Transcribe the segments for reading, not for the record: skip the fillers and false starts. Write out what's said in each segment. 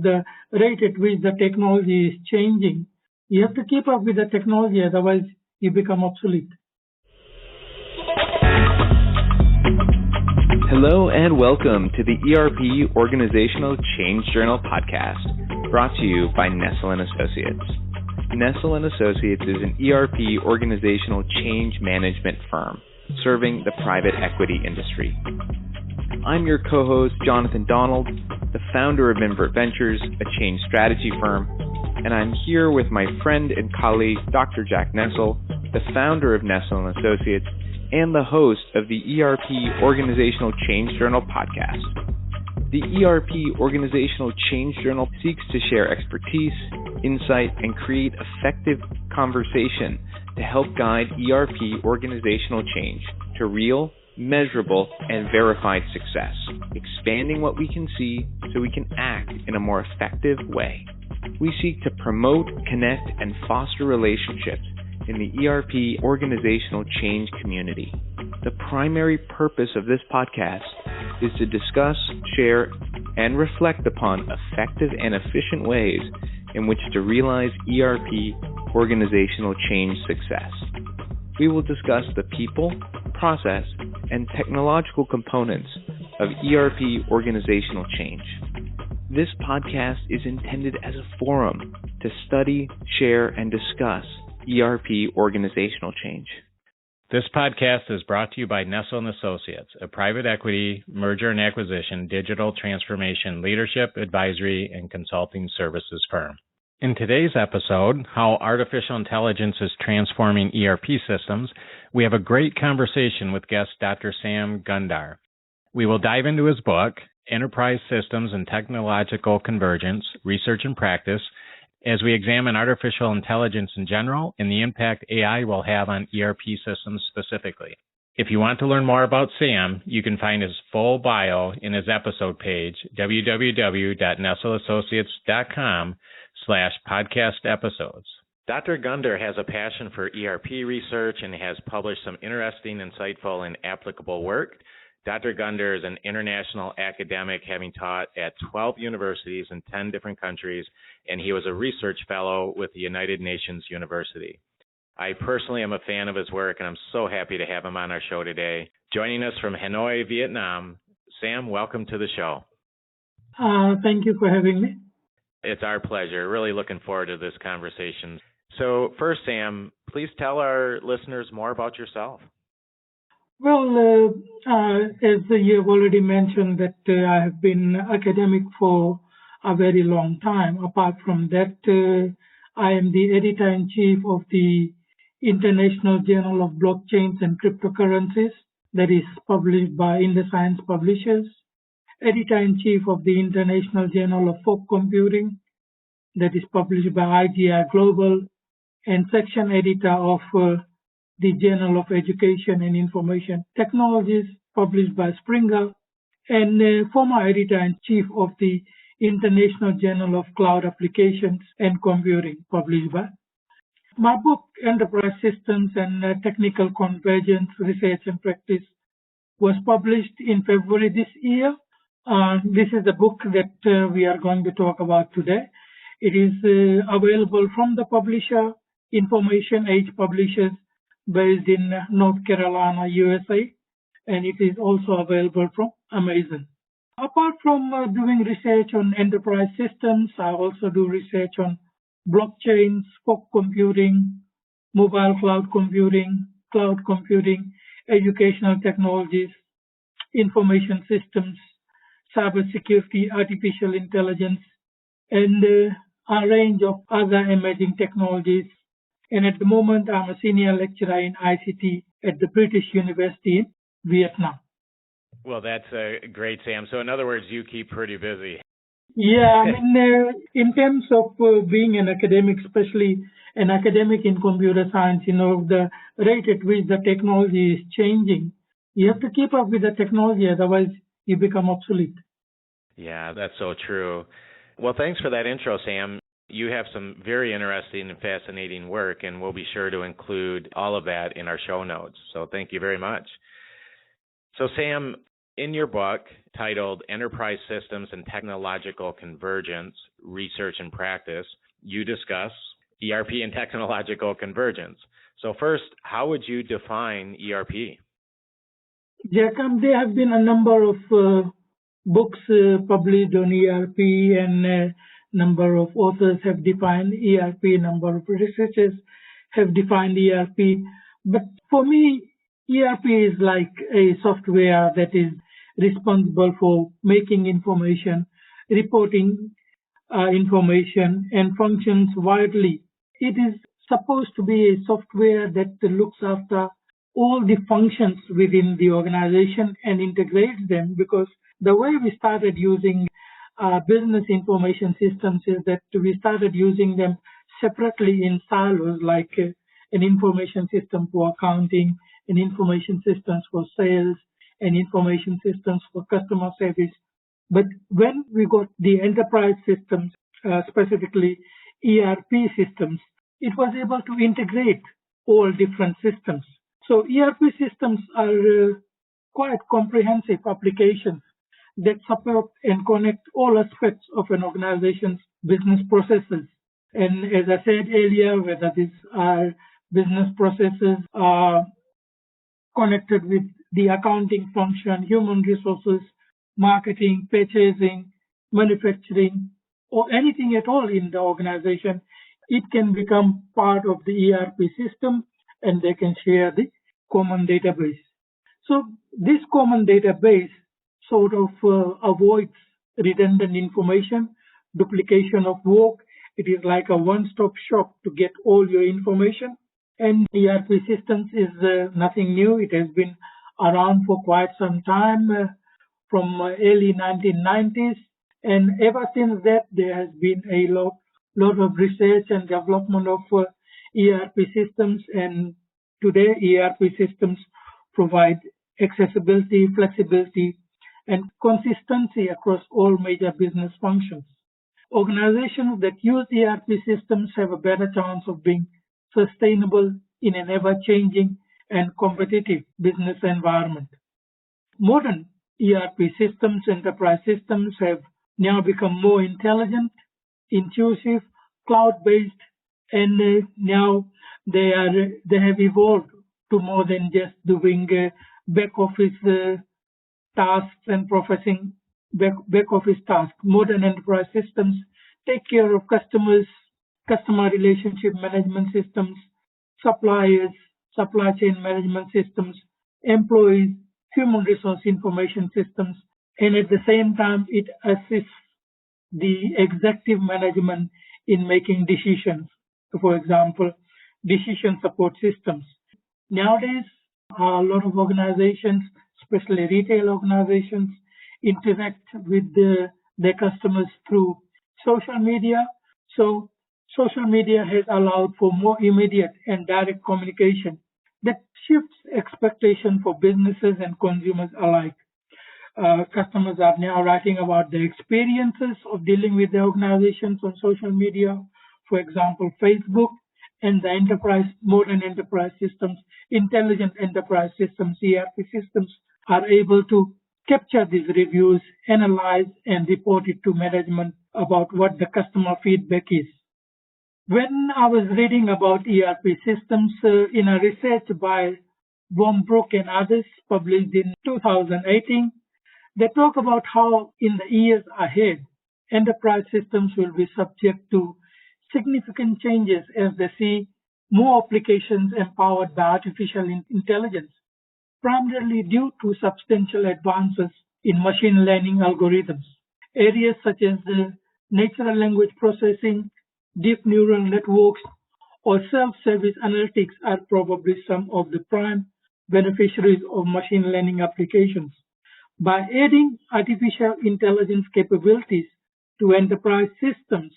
The rate at which the technology is changing, you have to keep up with the technology, otherwise you become obsolete. Hello and welcome to the ERP Organizational Change Journal podcast, brought to you by Nestell and Associates. Nestell and Associates is an ERP organizational change management firm serving the private equity industry. I'm your co-host, Jonathan Donald, the founder of Invert Ventures, a change strategy firm, and I'm here with my friend and colleague, Dr. Jack Nestell, the founder of Nestell and Associates, and the host of the ERP Organizational Change Journal podcast. The ERP Organizational Change Journal seeks to share expertise, insight, and create effective conversation to help guide ERP organizational change to real, measurable, and verified success, expanding what we can see so we can act in a more effective way. We seek to promote, connect, and foster relationships in the ERP organizational change community. The primary purpose of this podcast is to discuss, share, and reflect upon effective and efficient ways in which to realize ERP organizational change success. We will discuss the people, process, and technological components of ERP organizational change. This podcast is intended as a forum to study, share, and discuss ERP organizational change. This podcast is brought to you by Nestell and Associates, a private equity, merger and acquisition, digital transformation, leadership, advisory, and consulting services firm. In today's episode, How Artificial Intelligence is Transforming ERP Systems, we have a great conversation with guest Dr. Sam Goundar. We will dive into his book, Enterprise Systems and Technological Convergence, Research and Practice, as we examine artificial intelligence in general and the impact AI will have on ERP systems specifically. If you want to learn more about Sam, you can find his full bio in his episode page, www.nestellassociates.com/podcast episodes. Dr. Goundar has a passion for ERP research and has published some interesting, insightful, and applicable work. Dr. Goundar is an international academic, having taught at 12 universities in 10 different countries, and he was a research fellow with the United Nations University. I personally am a fan of his work, and I'm so happy to have him on our show today. Joining us from Hanoi, Vietnam, Sam, welcome to the show. Thank you for having me. It's our pleasure. Really looking forward to this conversation. So first, Sam, please tell our listeners more about yourself. Well, as you have already mentioned that I have been academic for a very long time. Apart from that, I am the editor-in-chief of the International Journal of Blockchains and Cryptocurrencies that is published by InDeScience Publishers, editor-in-chief of the International Journal of Fog Computing that is published by IGI Global, and section editor of the Journal of Education and Information Technologies, published by Springer, and former editor-in-chief of the International Journal of Cloud Applications and Computing, published by. My book, Enterprise Systems and Technical Convergence, Research and Practice, was published in February this year. This is the book that we are going to talk about today. It is available from the publisher, Information Age Publishers, based in North Carolina, USA, and it is also available from Amazon. Apart from doing research on enterprise systems, I also do research on blockchains, fog computing, mobile cloud computing, educational technologies, information systems, cybersecurity, artificial intelligence, and a range of other emerging technologies. And at the moment, I'm a senior lecturer in ICT at the British University in Vietnam. Well, that's great, Sam. So in other words, you keep pretty busy. Yeah, I mean, in terms of being an academic, especially an academic in computer science, the rate at which the technology is changing, you have to keep up with the technology, otherwise you become obsolete. Yeah, that's so true. Well, thanks for that intro, Sam. You have some very interesting and fascinating work, and we'll be sure to include all of that in our show notes. So thank you very much. So Sam, in your book titled Enterprise Systems and Technological Convergence, research and practice, you discuss ERP and technological convergence. So first, how would you define ERP? Jacob, there have been a number of books published on ERP, and a number of authors have defined ERP, a number of researchers have defined ERP. But for me, ERP is like a software that is responsible for making information, reporting information, and functions widely. It is supposed to be a software that looks after all the functions within the organization and integrates them, because the way we started using business information systems is that we started using them separately in silos, like an information system for accounting, an information systems for sales, and information systems for customer service. But when we got the enterprise systems, specifically ERP systems, it was able to integrate all different systems. So ERP systems are quite comprehensive applications that support and connect all aspects of an organization's business processes. And as I said earlier, whether these are business processes are connected with the accounting function, human resources, marketing, purchasing, manufacturing, or anything at all in the organization, it can become part of the ERP system, and they can share the common database. So this common database sort of avoids redundant information, duplication of work. It is like a one-stop shop to get all your information. And ERP systems is nothing new. It has been around for quite some time, from early 1990s. And ever since that, there has been a lot of research and development of ERP systems. And today, ERP systems provide accessibility, flexibility, and consistency across all major business functions. Organizations that use ERP systems have a better chance of being sustainable in an ever-changing and competitive business environment. Modern ERP systems, enterprise systems, have now become more intelligent, intuitive, cloud-based, and now they have evolved to more than just doing back office tasks and processing back office tasks. Modern enterprise systems take care of customers, customer relationship management systems, suppliers, supply chain management systems, employees, human resource information systems, and at the same time, it assists the executive management in making decisions. For example, decision support systems. Nowadays, a lot of organizations, especially retail organizations, interact with their customers through social media. So social media has allowed for more immediate and direct communication that shifts expectation for businesses and consumers alike. Customers are now writing about their experiences of dealing with their organizations on social media. For example, Facebook and the modern enterprise systems, intelligent enterprise systems, ERP systems, are able to capture these reviews, analyze, and report it to management about what the customer feedback is. When I was reading about ERP systems in a research by Brook and others published in 2018, they talk about how in the years ahead, enterprise systems will be subject to significant changes as they see more applications empowered by artificial intelligence, primarily due to substantial advances in machine learning algorithms. Areas such as natural language processing, deep neural networks, or self-service analytics are probably some of the prime beneficiaries of machine learning applications. By adding artificial intelligence capabilities to enterprise systems,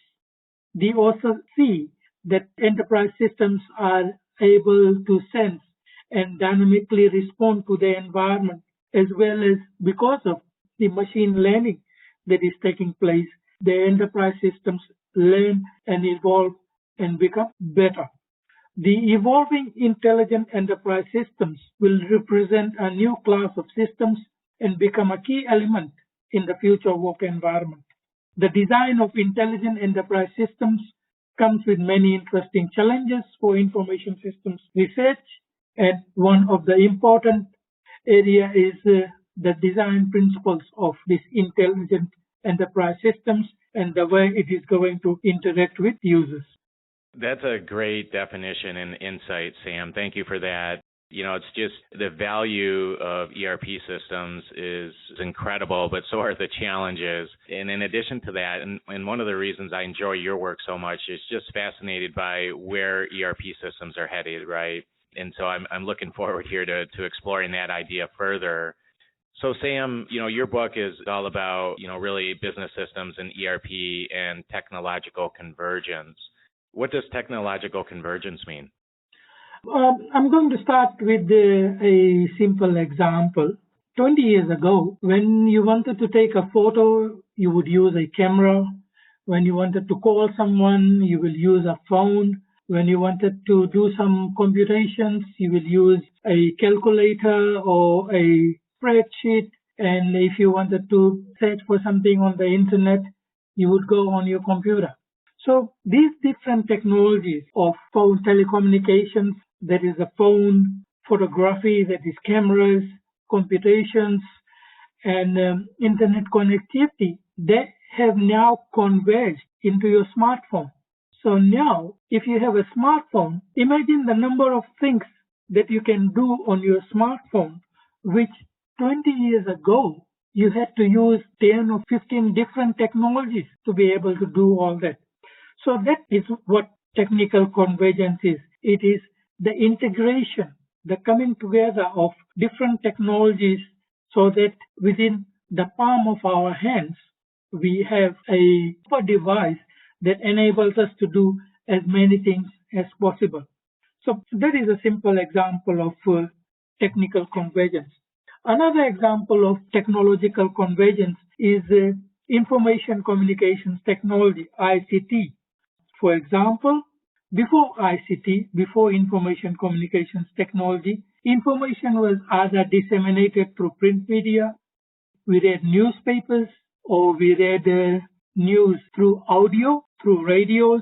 the authors see that enterprise systems are able to sense and dynamically respond to the environment, as well as because of the machine learning that is taking place, the enterprise systems learn and evolve and become better. The evolving intelligent enterprise systems will represent a new class of systems and become a key element in the future work environment. The design of intelligent enterprise systems comes with many interesting challenges for information systems research, and one of the important area is the design principles of this intelligent enterprise systems and the way it is going to interact with users. That's a great definition and insight, Sam. Thank you for that. It's just the value of ERP systems is incredible, but so are the challenges. And in addition to that, and one of the reasons I enjoy your work so much is just fascinated by where ERP systems are headed, right? And so I'm looking forward here to exploring that idea further. So Sam, your book is all about, really business systems and ERP and technological convergence. What does technological convergence mean? I'm going to start with a simple example. 20 years ago, when you wanted to take a photo, you would use a camera. When you wanted to call someone, you will use a phone. When you wanted to do some computations, you will use a calculator or a spreadsheet. And if you wanted to search for something on the internet, you would go on your computer. So these different technologies of phone telecommunications, that is a phone, photography, that is cameras, computations, and internet connectivity, they have now converged into your smartphone. So now, if you have a smartphone, imagine the number of things that you can do on your smartphone, which 20 years ago, you had to use 10 or 15 different technologies to be able to do all that. So that is what technical convergence is. It is the integration, the coming together of different technologies so that within the palm of our hands, we have a device that enables us to do as many things as possible. So that is a simple example of technical convergence. Another example of technological convergence is information communications technology, ICT. For example, before ICT, before information communications technology, information was either disseminated through print media, we read newspapers, or we read news through audio, through radios,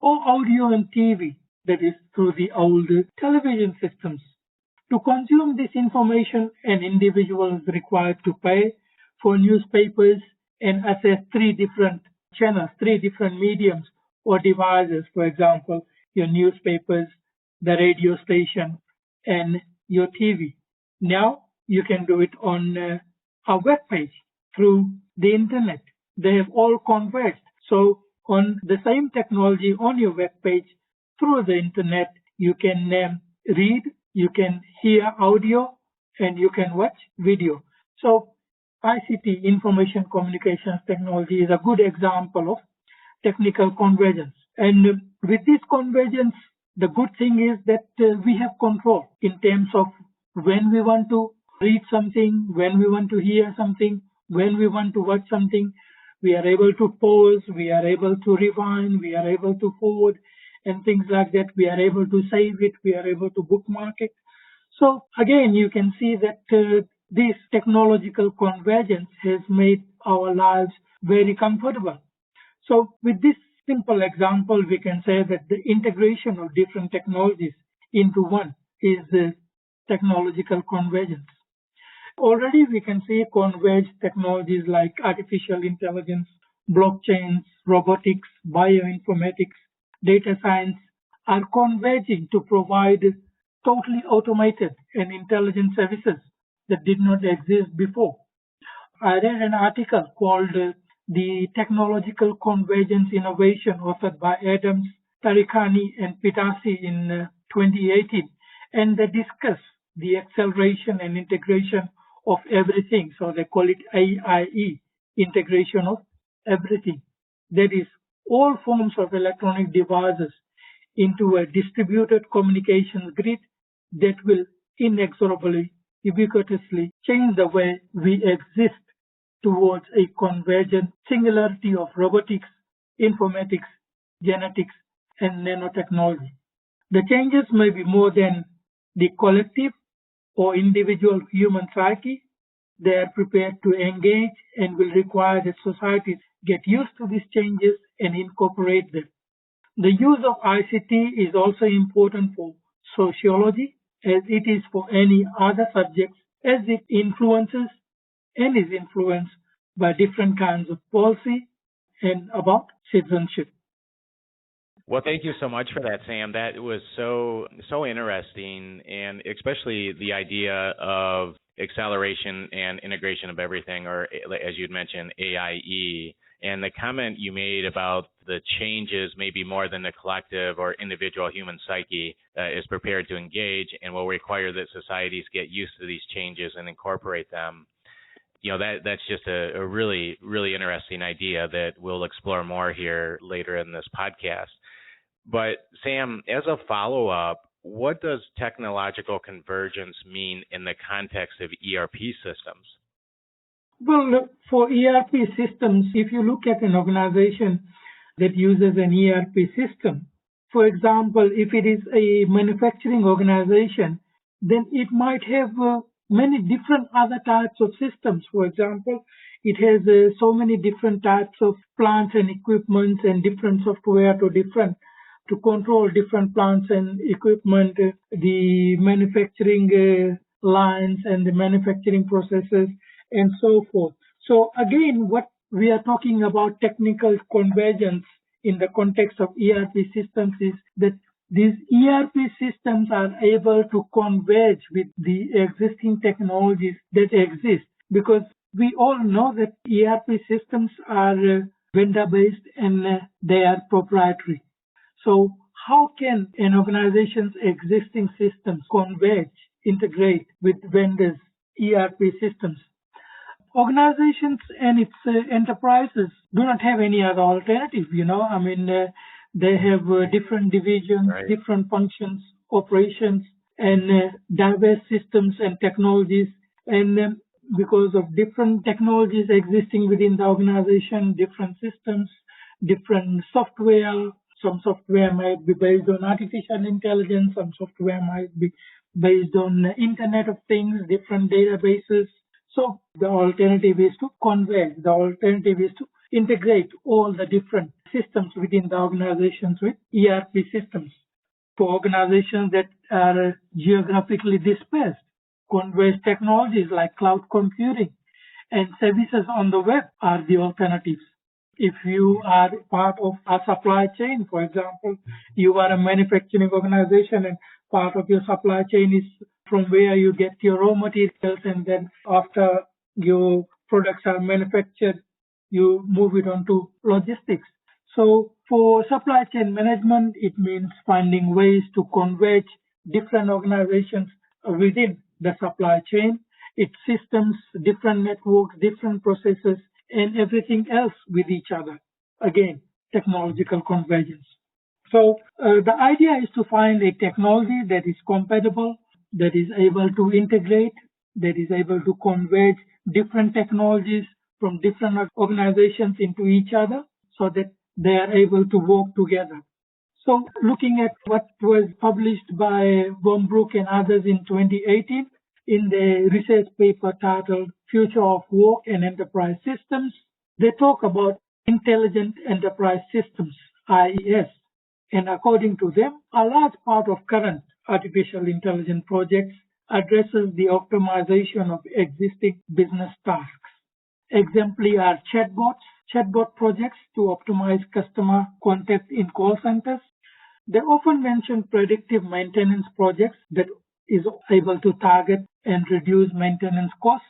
or audio and TV, that is through the old television systems. To consume this information, an individual is required to pay for newspapers and access three different channels, three different mediums or devices. For example, your newspapers, the radio station, and your TV. Now you can do it on a web page through the internet. They have all converged. So on the same technology on your web page through the internet, you can read, you can hear audio, and you can watch video. So ICT, information communications technology, is a good example of technical convergence. And with this convergence, the good thing is that we have control in terms of when we want to read something, when we want to hear something, when we want to watch something. We are able to pause, we are able to rewind, we are able to forward, and things like that. We are able to save it, we are able to bookmark it. So again, you can see that this technological convergence has made our lives very comfortable. So with this simple example, we can say that the integration of different technologies into one is the technological convergence. Already we can see converged technologies like artificial intelligence, blockchains, robotics, bioinformatics, data science are converging to provide totally automated and intelligent services that did not exist before. I read an article called The Technological Convergence Innovation, authored by Adams, Tarikani, and Pitasi in 2018, and they discuss the acceleration and integration of everything. So they call it AIE, integration of everything. That is, all forms of electronic devices into a distributed communications grid that will inexorably, ubiquitously change the way we exist towards a convergent singularity of robotics, informatics, genetics, and nanotechnology. The changes may be more than the collective or individual human psyche. They are prepared to engage and will require that societies get used to these changes, and incorporate them. The use of ICT is also important for sociology as it is for any other subjects, as it influences and is influenced by different kinds of policy and about citizenship. Well, thank you so much for that, Sam. That was so interesting, and especially the idea of acceleration and integration of everything, or as you'd mentioned, AIE, and the comment you made about the changes maybe more than the collective or individual human psyche is prepared to engage and will require that societies get used to these changes and incorporate them. That's just a really, really interesting idea that we'll explore more here later in this podcast. But Sam, as a follow-up, what does technological convergence mean in the context of ERP systems? Well, look, for ERP systems, if you look at an organization that uses an ERP system, for example, if it is a manufacturing organization, then it might have many different other types of systems. For example, it has so many different types of plants and equipment and different software to control different plants and equipment, the manufacturing lines and the manufacturing processes and so forth. So again, what we are talking about technical convergence in the context of ERP systems is that these ERP systems are able to converge with the existing technologies that exist, because we all know that ERP systems are vendor-based and they are proprietary. So how can an organization's existing systems converge, integrate with vendors' ERP systems? Organizations and its enterprises do not have any other alternative, they have different divisions, right, different functions, operations, and diverse systems and technologies. And because of different technologies existing within the organization, different systems, different software, some software might be based on artificial intelligence, some software might be based on Internet of Things, different databases. So the alternative is to converge. The alternative is to integrate all the different systems within the organizations with ERP systems. For organizations that are geographically dispersed, converged technologies like cloud computing and services on the web are the alternatives. If you are part of a supply chain, for example, you are a manufacturing organization and part of your supply chain is from where you get your raw materials, and then after your products are manufactured, you move it on to logistics. So for supply chain management, it means finding ways to converge different organizations within the supply chain, its systems, different networks, different processes, and everything else with each other. Again, technological convergence. So the idea is to find a technology that is compatible, that is able to integrate, that is able to converge different technologies from different organizations into each other so that they are able to work together. So looking at what was published by Bombrook and others in 2018 in the research paper titled Future of Work and Enterprise Systems, they talk about intelligent enterprise systems, IES. And according to them, a large part of current artificial intelligence projects addresses the optimization of existing business tasks. Exemplary are chatbot projects to optimize customer contact in call centers. They often mention predictive maintenance projects that is able to target and reduce maintenance costs.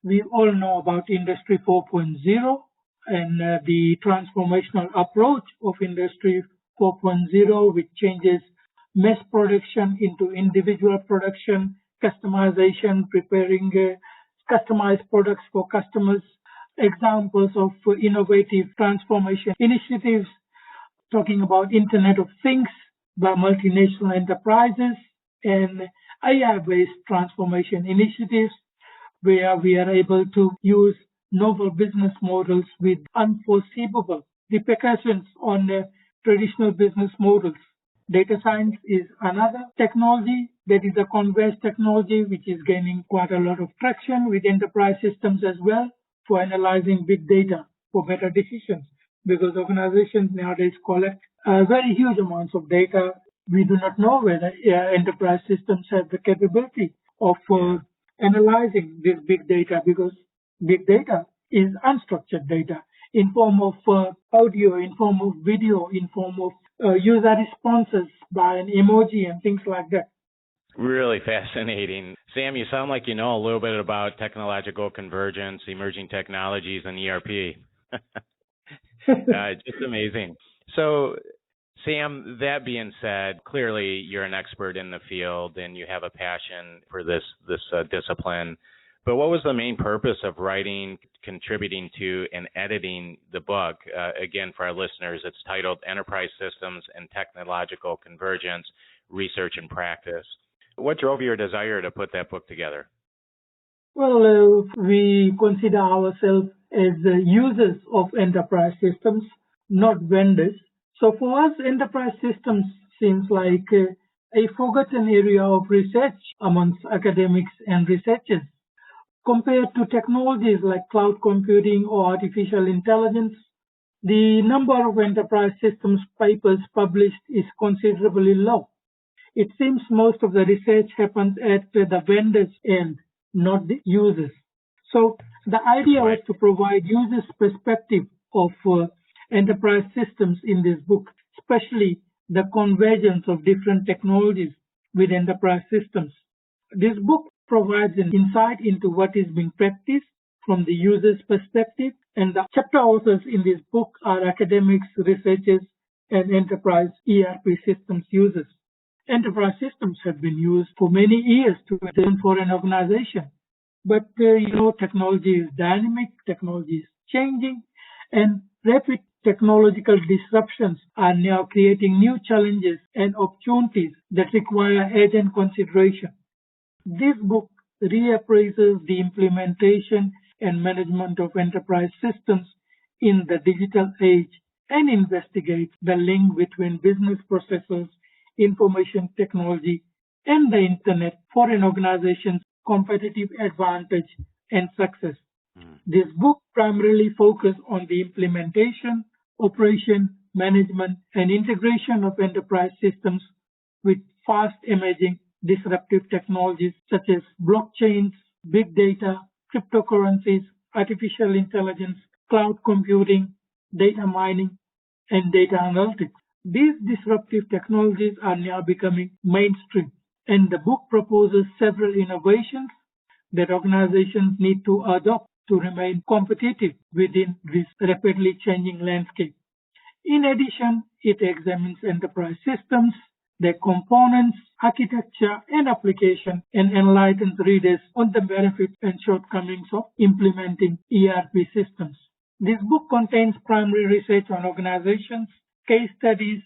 We all know about Industry 4.0 and the transformational approach of Industry 4.0, which changes mass production into individual production, customization, preparing customized products for customers. Examples of innovative transformation initiatives, talking about Internet of Things by multinational enterprises, and AI-based transformation initiatives where we are able to use novel business models with unforeseeable repercussions on traditional business models. Data science is another technology that is a converged technology which is gaining quite a lot of traction with enterprise systems as well for analyzing big data. for better decisions, because organizations nowadays collect very huge amounts of data. We do not know whether enterprise systems have the capability of analyzing this big data, because big data is unstructured data in form of audio, in form of video, in form of user responses by an emoji and things like that. Really fascinating. Sam, you sound like you know a little bit about technological convergence, emerging technologies, and ERP. Just amazing. So, Sam, that being said, clearly you're an expert in the field and you have a passion for this discipline. But what was the main purpose of writing, contributing to, and editing the book? Again, for our listeners, it's titled Enterprise Systems and Technological Convergence, Research and Practice. What drove your desire to put that book together? Well, we consider ourselves as users of enterprise systems, not vendors. So for us, enterprise systems seems like a forgotten area of research amongst academics and researchers. Compared to technologies like cloud computing or artificial intelligence, the number of enterprise systems papers published is considerably low. It seems most of the research happens at the vendor's end, not the users. So the idea was to provide users' perspective of enterprise systems in this book, especially the convergence of different technologies with enterprise systems. This book provides an insight into what is being practiced from the user's perspective, and the chapter authors in this book are academics, researchers, and enterprise ERP systems users. Enterprise systems have been used for many years to return for an organization. But, technology is dynamic, technology is changing, and rapid technological disruptions are now creating new challenges and opportunities that require urgent consideration. This book reappraises the implementation and management of enterprise systems in the digital age and investigates the link between business processes, information technology, and the internet for an organization's competitive advantage and success. This book primarily focuses on the implementation, operation, management, and integration of enterprise systems with fast emerging disruptive technologies such as blockchains, big data, cryptocurrencies, artificial intelligence, cloud computing, data mining, and data analytics. These disruptive technologies are now becoming mainstream, and the book proposes several innovations that organizations need to adopt to remain competitive within this rapidly changing landscape. In addition, it examines enterprise systems, their components, architecture, and application, and enlightens readers on the benefits and shortcomings of implementing ERP systems. This book contains primary research on organizations, case studies,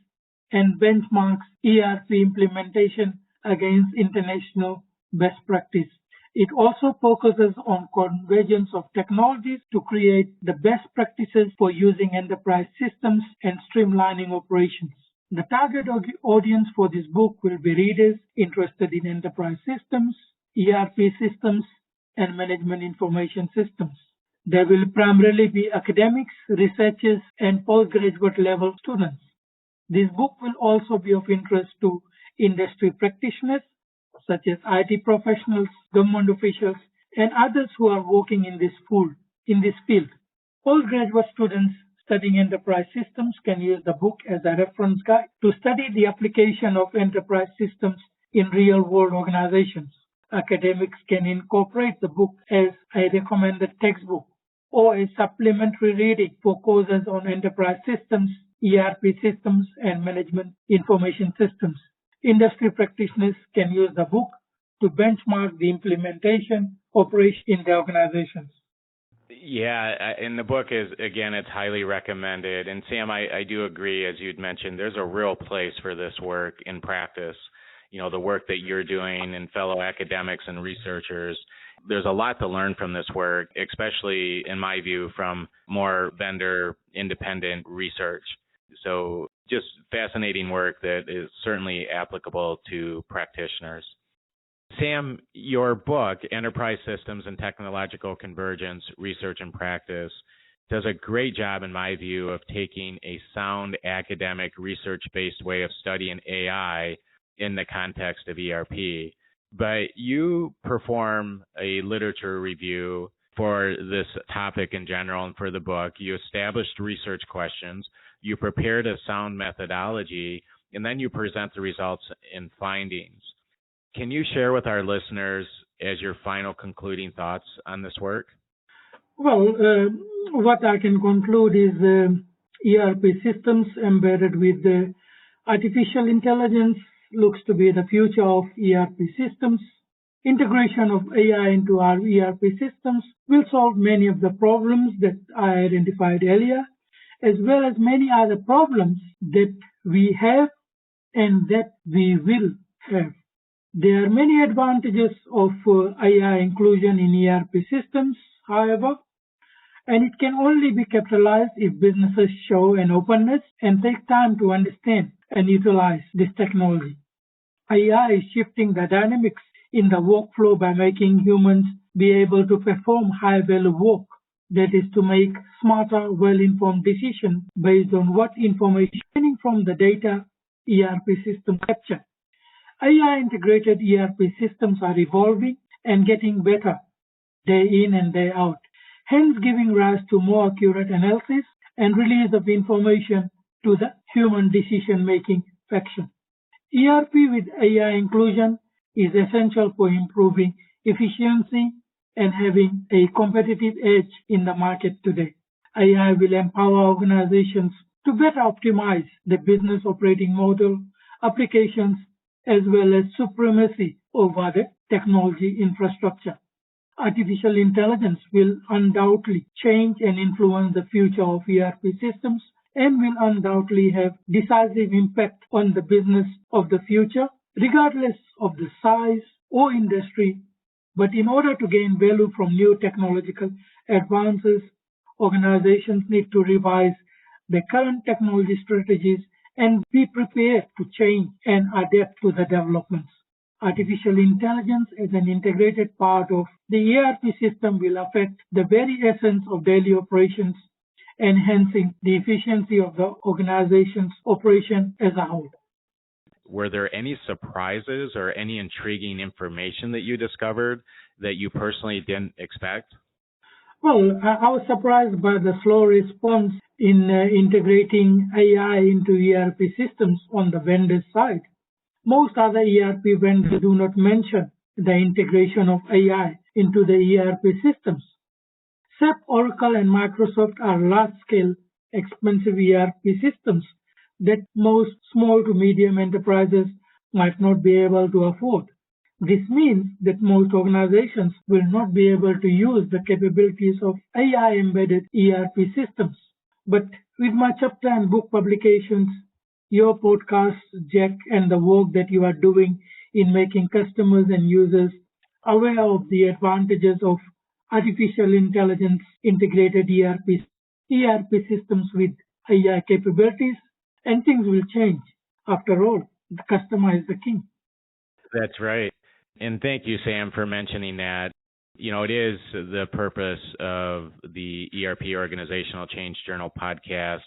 and benchmarks ERP implementation against international best practice. It also focuses on convergence of technologies to create the best practices for using enterprise systems and streamlining operations. The target audience for this book will be readers interested in enterprise systems, ERP systems, and management information systems. There will primarily be academics, researchers, and postgraduate level students. This book will also be of interest to industry practitioners such as IT professionals, government officials, and others who are working in this field. Postgraduate students studying enterprise systems can use the book as a reference guide to study the application of enterprise systems in real-world organizations. Academics can incorporate the book as a recommended textbook or a supplementary reading for courses on enterprise systems, ERP systems, and management information systems. Industry practitioners can use the book to benchmark the implementation operation in their organizations. Yeah, and the book is, again, it's highly recommended. And Sam, I do agree, as you'd mentioned, there's a real place for this work in practice. You know, the work that you're doing and fellow academics and researchers, there's a lot to learn from this work, especially, in my view, from more vendor independent research. So just fascinating work that is certainly applicable to practitioners. Sam, your book, Enterprise Systems and Technological Convergence, Research and Practice, does a great job, in my view, of taking a sound academic research-based way of studying AI in the context of ERP. But you perform a literature review for this topic in general and for the book. You established research questions, you prepared a sound methodology, and then you present the results and findings. Can you share with our listeners as your final concluding thoughts on this work? Well, what I can conclude is ERP systems embedded with artificial intelligence looks to be the future of ERP systems. Integration of AI into our ERP systems will solve many of the problems that I identified earlier, as well as many other problems that we have and that we will have. There are many advantages of AI inclusion in ERP systems, however, and it can only be capitalized if businesses show an openness and take time to understand and utilize this technology. AI is shifting the dynamics in the workflow by making humans be able to perform high-value work, that is to make smarter, well-informed decisions based on what information from the data ERP system capture. AI-integrated ERP systems are evolving and getting better day in and day out, hence giving rise to more accurate analysis and release of information to the human decision-making function. ERP with AI inclusion is essential for improving efficiency and having a competitive edge in the market today. AI will empower organizations to better optimize the business operating model, applications, as well as supremacy over the technology infrastructure. Artificial intelligence will undoubtedly change and influence the future of ERP systems and will undoubtedly have decisive impact on the business of the future, regardless of the size or industry. But in order to gain value from new technological advances, organizations need to revise their current technology strategies and be prepared to change and adapt to the developments. Artificial intelligence as an integrated part of the ERP system will affect the very essence of daily operations, enhancing the efficiency of the organization's operation as a whole. Were there any surprises or any intriguing information that you discovered that you personally didn't expect? Well, I was surprised by the slow response in integrating AI into ERP systems on the vendor side. Most other ERP vendors do not mention the integration of AI into the ERP systems. SAP, Oracle, and Microsoft are large-scale, expensive ERP systems that most small to medium enterprises might not be able to afford. This means that most organizations will not be able to use the capabilities of AI-embedded ERP systems. But with my chapter and book publications, your podcast, Jack, and the work that you are doing in making customers and users aware of the advantages of artificial intelligence integrated ERP systems with AI capabilities, and things will change. After all, the customer is the king. That's right. And thank you, Sam, for mentioning that. You know, it is the purpose of the ERP Organizational Change Journal podcast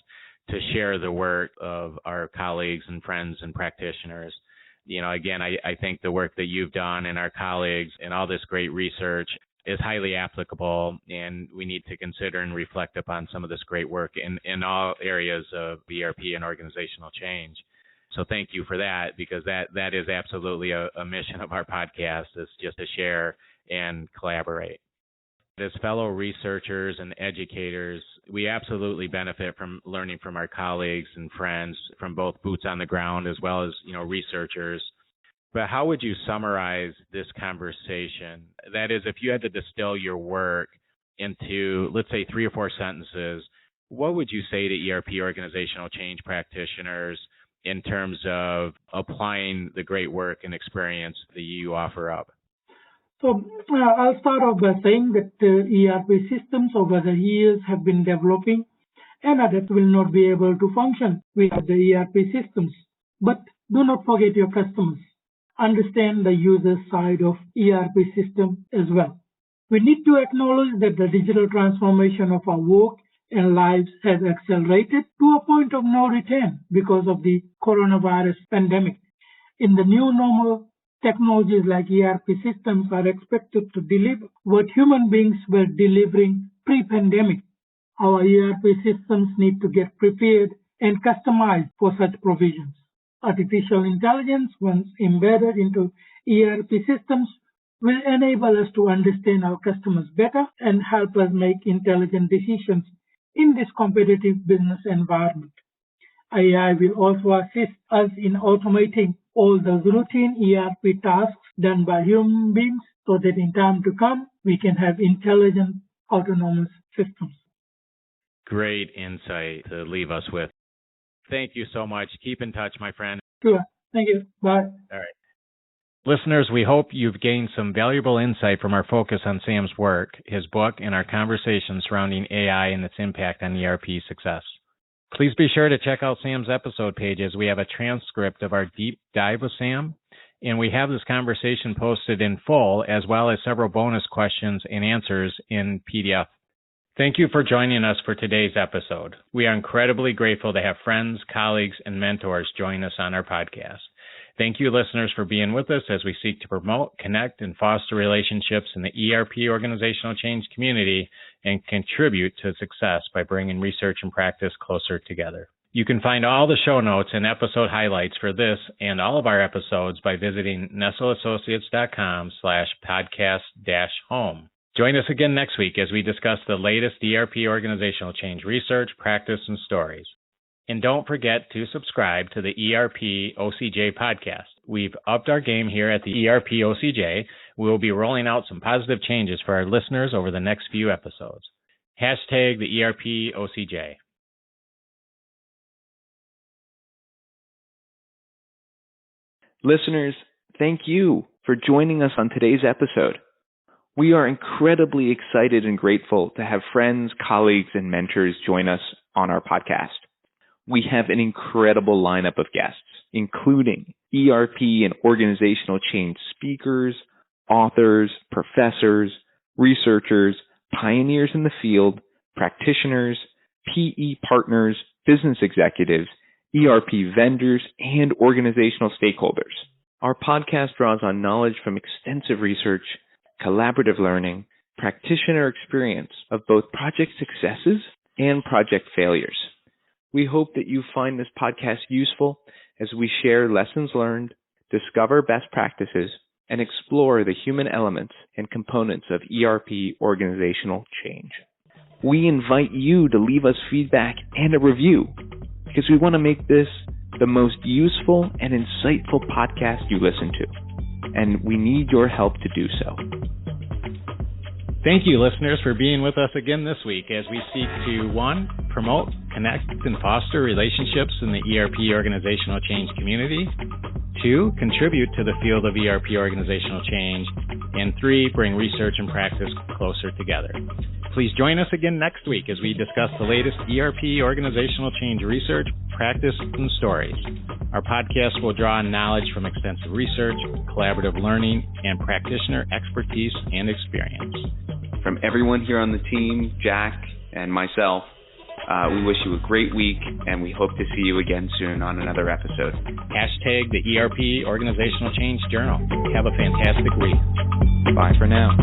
to share the work of our colleagues and friends and practitioners. You know, again, I think the work that you've done and our colleagues and all this great research is highly applicable, and we need to consider and reflect upon some of this great work in all areas of ERP and organizational change. So thank you for that, because that is absolutely a mission of our podcast, is just to share and collaborate. As fellow researchers and educators, we absolutely benefit from learning from our colleagues and friends from both boots on the ground as well as, researchers. But how would you summarize this conversation? That is, if you had to distill your work into, let's say, 3 or 4 sentences, what would you say to ERP organizational change practitioners in terms of applying the great work and experience that you offer up? So I'll start off by saying that ERP systems over the years have been developing and that will not be able to function without the ERP systems. But do not forget your customers. Understand the user side of ERP system as well. We need to acknowledge that the digital transformation of our work and lives has accelerated to a point of no return because of the coronavirus pandemic. In the new normal, technologies like ERP systems are expected to deliver what human beings were delivering pre-pandemic. Our ERP systems need to get prepared and customized for such provisions. Artificial intelligence, once embedded into ERP systems, will enable us to understand our customers better and help us make intelligent decisions in this competitive business environment. AI will also assist us in automating all those routine ERP tasks done by human beings so that in time to come, we can have intelligent, autonomous systems. Great insight to leave us with. Thank you so much. Keep in touch, my friend. Sure. Thank you. Bye. All right. Listeners, we hope you've gained some valuable insight from our focus on Sam's work, his book, and our conversation surrounding AI and its impact on ERP success. Please be sure to check out Sam's episode pages. We have a transcript of our deep dive with Sam, and we have this conversation posted in full, as well as several bonus questions and answers in PDF. Thank you for joining us for today's episode. We are incredibly grateful to have friends, colleagues, and mentors join us on our podcast. Thank you, listeners, for being with us as we seek to promote, connect, and foster relationships in the ERP organizational change community and contribute to success by bringing research and practice closer together. You can find all the show notes and episode highlights for this and all of our episodes by visiting nestleassociates.com/podcast-home. Join us again next week as we discuss the latest ERP organizational change research, practice, and stories. And don't forget to subscribe to the ERP OCJ podcast. We've upped our game here at the ERP OCJ. We will be rolling out some positive changes for our listeners over the next few episodes. Hashtag the ERP OCJ. Listeners, thank you for joining us on today's episode. We are incredibly excited and grateful to have friends, colleagues, and mentors join us on our podcast. We have an incredible lineup of guests, including ERP and organizational change speakers, authors, professors, researchers, pioneers in the field, practitioners, PE partners, business executives, ERP vendors, and organizational stakeholders. Our podcast draws on knowledge from extensive research, collaborative learning, practitioner experience of both project successes and project failures. We hope that you find this podcast useful as we share lessons learned, discover best practices, and explore the human elements and components of ERP organizational change. We invite you to leave us feedback and a review because we want to make this the most useful and insightful podcast you listen to, and we need your help to do so. Thank you, listeners, for being with us again this week as we seek to, 1, promote, connect, and foster relationships in the ERP organizational change community, 2, contribute to the field of ERP organizational change, and 3, bring research and practice closer together. Please join us again next week as we discuss the latest ERP organizational change research, practice, and stories. Our podcast will draw on knowledge from extensive research, collaborative learning, and practitioner expertise and experience. From everyone here on the team, Jack and myself, we wish you a great week, and we hope to see you again soon on another episode. Hashtag the ERP Organizational Change Journal. Have a fantastic week. Bye for now.